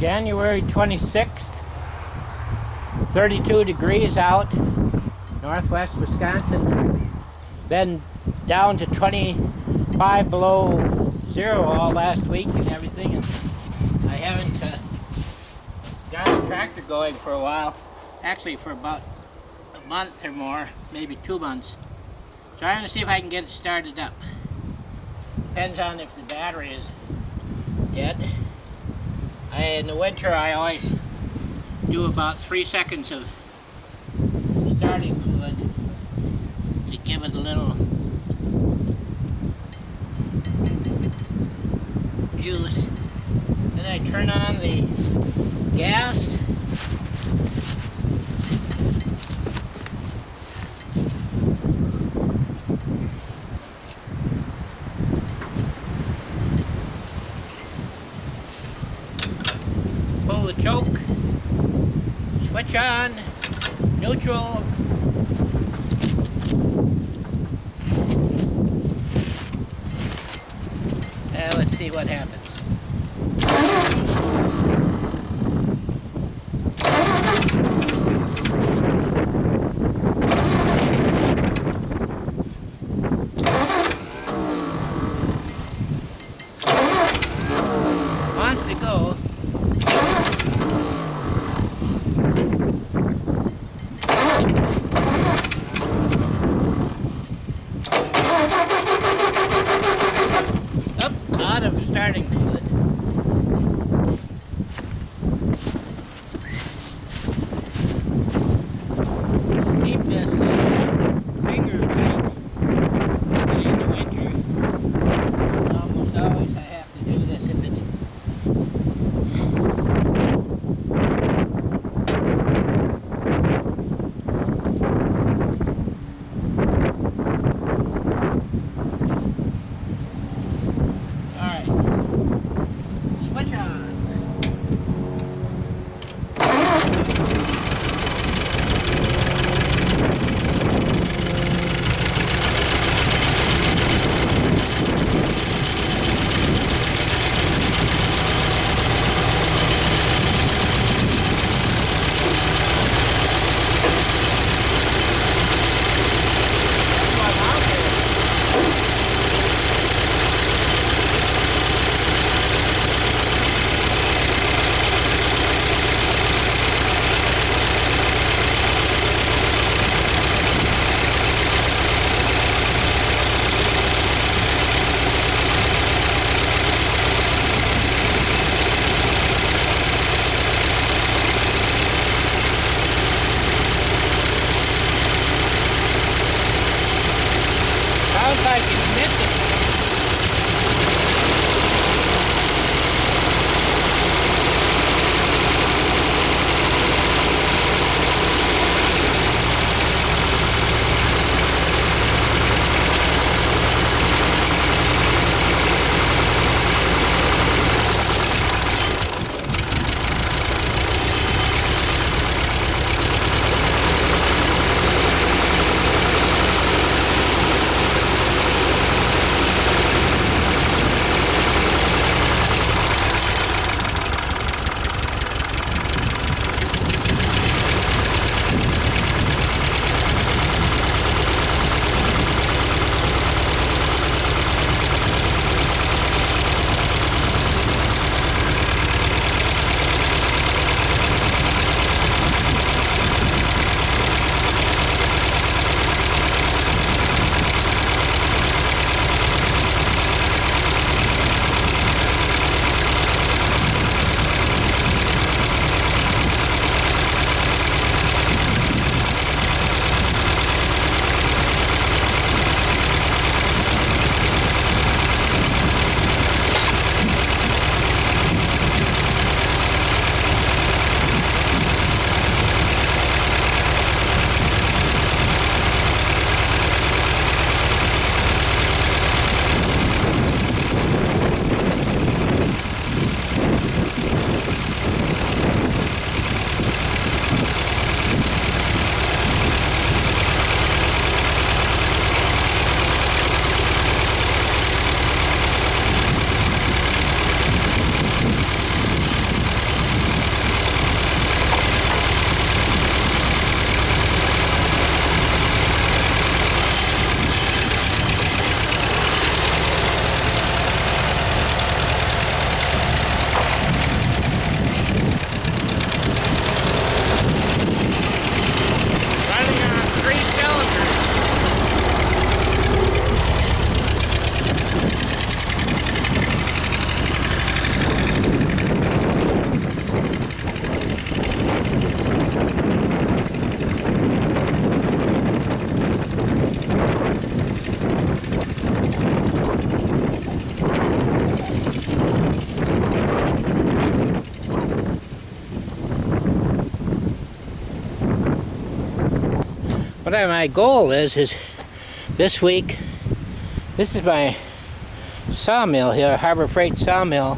January 26th, 32 degrees out, northwest Wisconsin. Been down to 25 below zero all last week and everything, and I haven't got a tractor going for a while. Actually, for about a month or more, maybe 2 months. So I'm going to see if I can get it started up. Depends on if the battery is dead. In the winter, I always do about 3 seconds of starting fluid to give it a little juice. Then I turn on the gas. Pull the choke, switch on, neutral, and let's see what happens. Wants to go. Out of starting fluid. Keep this finger tight in the winter. It's almost always I have to do this if it's switch on. Sounds like it's missing. what my goal is this week, this is my sawmill here, Harbor Freight Sawmill.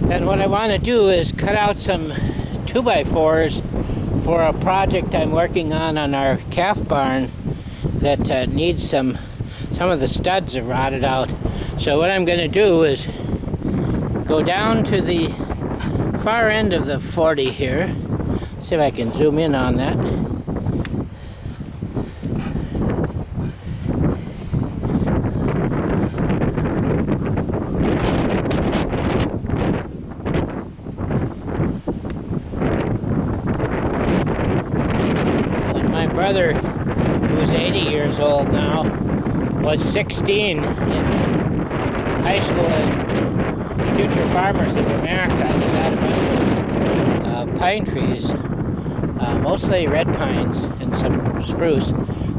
And what I want to do is cut out some 2x4s for a project I'm working on our calf barn that needs some of the studs are rotted out. So what I'm going to do is go down to the far end of the 40 here. See if I can zoom in on that. When my brother, who's 80 years old now, was 16 in high school at Future Farmers of America, he got a bunch of pine trees, mostly red pines and some spruce,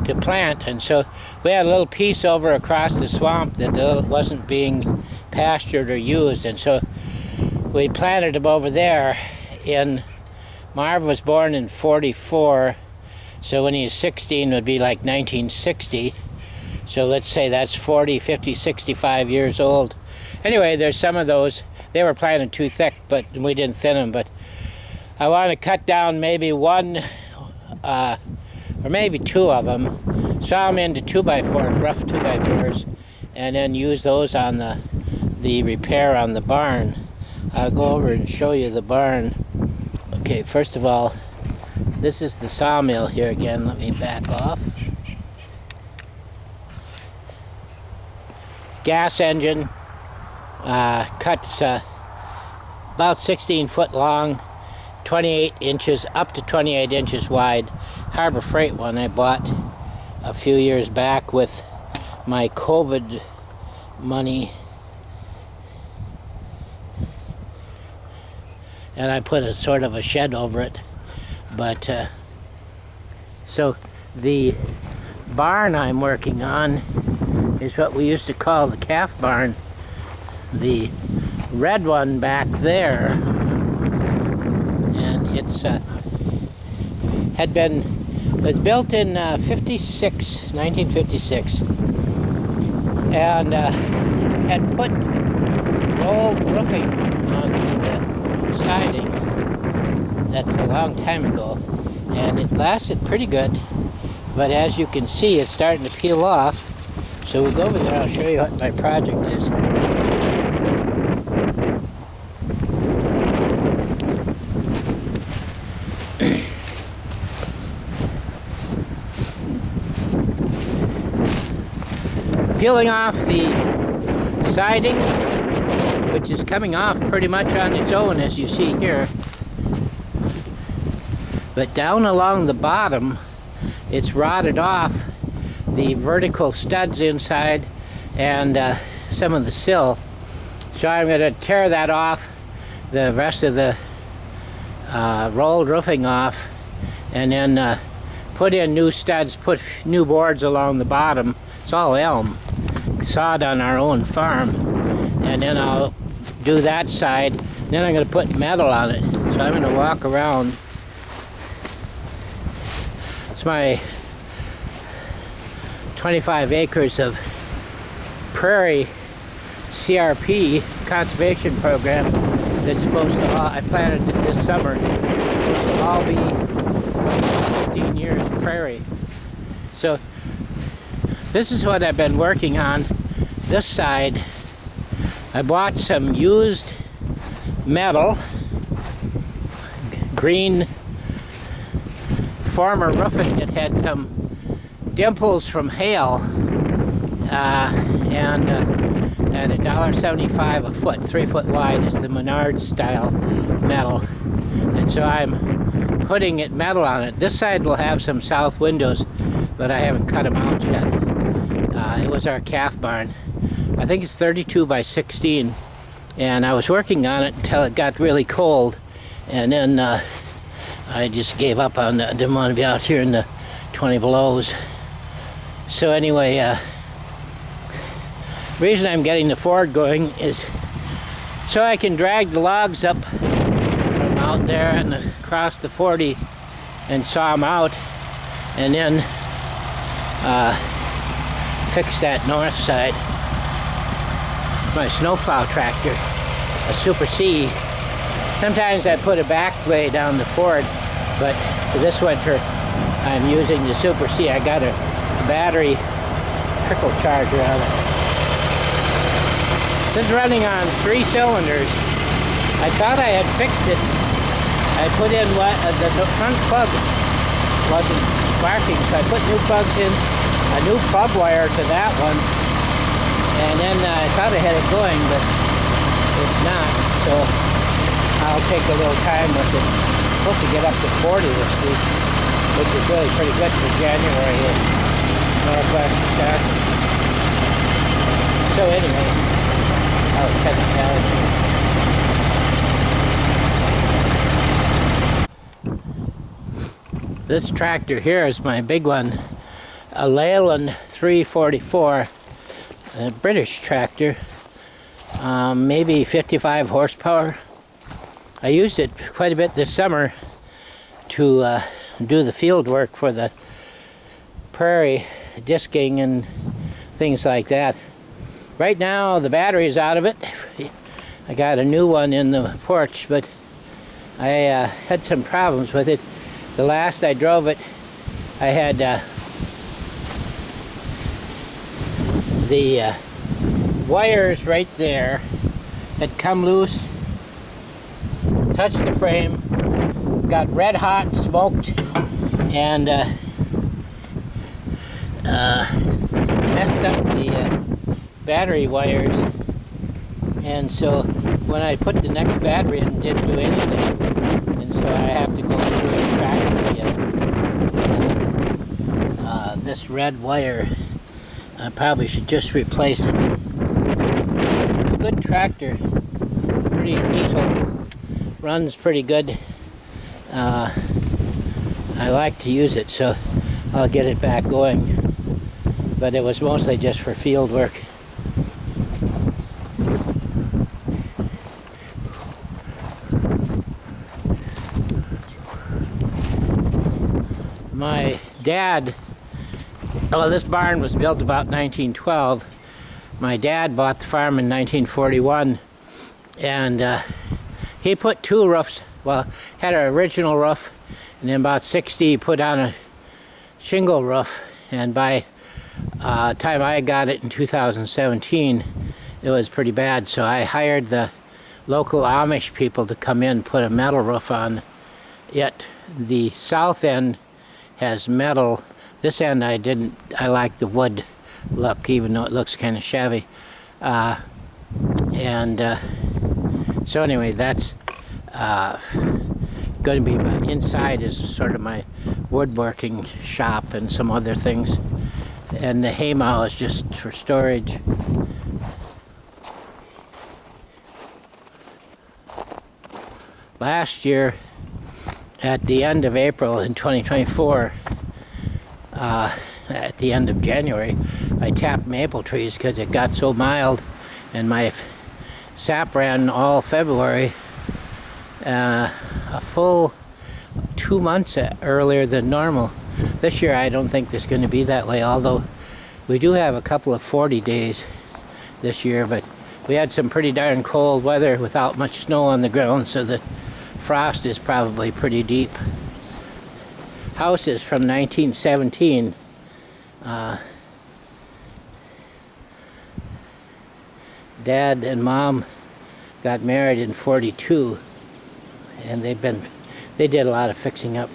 to plant. And so we had a little piece over across the swamp that wasn't being pastured or used, and so we planted them over there. Marv was born in 44, so when he was 16 would be like 1960. So let's say that's 40, 50, 65 years old. Anyway, there's some of those. They were planted too thick, but we didn't thin them. But I want to cut down maybe one or maybe two of them, saw them into 2x4s, rough 2x4s, and then use those on the repair on the barn. I'll go over and show you the barn. Okay, first of all, this is the sawmill here again. Let me back off. Gas engine, cuts about 16 foot long, 28 inches, up to 28 inches wide. Harbor Freight one I bought a few years back with my COVID money. And I put a sort of a shed over it. But, so the barn I'm working on is what we used to call the calf barn. The red one back there, and it's was built in 1956, and had put rolled roofing on the siding. That's a long time ago, and it lasted pretty good, but as you can see, it's starting to peel off. So we'll go over there, I'll show you what my project is. Peeling off the siding, which is coming off pretty much on its own, as you see here. But down along the bottom, it's rotted off the vertical studs inside and some of the sill. So I'm going to tear that off, the rest of the rolled roofing off, and then put in new studs, put new boards along the bottom. It's all elm, sawed on our own farm. And then I'll do that side. Then I'm going to put metal on it. So I'm going to walk around. It's my 25 acres of prairie CRP conservation program that's supposed to I planted it this summer. It's supposed to all be 15 years prairie. So this is what I've been working on. This side, I bought some used metal, green former roofing that had some dimples from hail, and at $1.75 a foot, 3 foot wide is the Menards style metal. And so I'm putting it metal on it. This side will have some south windows, but I haven't cut them out yet. It was our calf barn. I think it's 32 by 16, and I was working on it until it got really cold, and then I just gave up on it. I didn't want to be out here in the 20 belows. So anyway, the reason I'm getting the Ford going is so I can drag the logs up from out there and across the 40 and saw them out. and then fix that north side. My snowplow tractor, a Super C. Sometimes I put a back blade down the Ford, but for this winter I'm using the Super C. I got a battery trickle charger on it. This is running on 3 cylinders. I thought I had fixed it. I put in the front plug wasn't sparking, so I put new plugs in, a new plug wire to that one, and then I thought I had it going, but it's not, so I'll take a little time with it. I'm supposed to get up to 40 this week, which is really pretty good for January in Northwest Wisconsin. So anyway, I'll cut it down. This tractor here is my big one, a Leyland 344, a British tractor, maybe 55 horsepower. I used it quite a bit this summer to do the field work for the prairie disking and things like that. Right now the battery's out of it. I got a new one in the porch, but I had some problems with it. The last I drove it, I had the wires right there had come loose, touched the frame, got red hot, smoked, and messed up the battery wires. And so when I put the next battery in, it didn't do anything. And so I have to go through and track this red wire. I probably should just replace it. It's a good tractor. Pretty diesel. Runs pretty good. I like to use it, so I'll get it back going. But it was mostly just for field work. My dad, well, this barn was built about 1912. My dad bought the farm in 1941, and he put 2 roofs. Well, had an original roof, and then about 60 he put on a shingle roof, and by the time I got it in 2017, it was pretty bad, so I hired the local Amish people to come in and put a metal roof on it. The south end has metal. This end I didn't. I like the wood look, even though it looks kind of shabby. So anyway, that's going to be my inside is sort of my woodworking shop and some other things, and the haymow is just for storage. Last year, at the end of April in 2024, at the end of January, I tapped maple trees because it got so mild, and my sap ran all February, a full 2 months earlier than normal. This year I don't think it's going to be that way, although we do have a couple of 40 days this year, but we had some pretty darn cold weather without much snow on the ground, so the frost is probably pretty deep. House is from 1917. Dad and Mom got married in 42, and they did a lot of fixing up.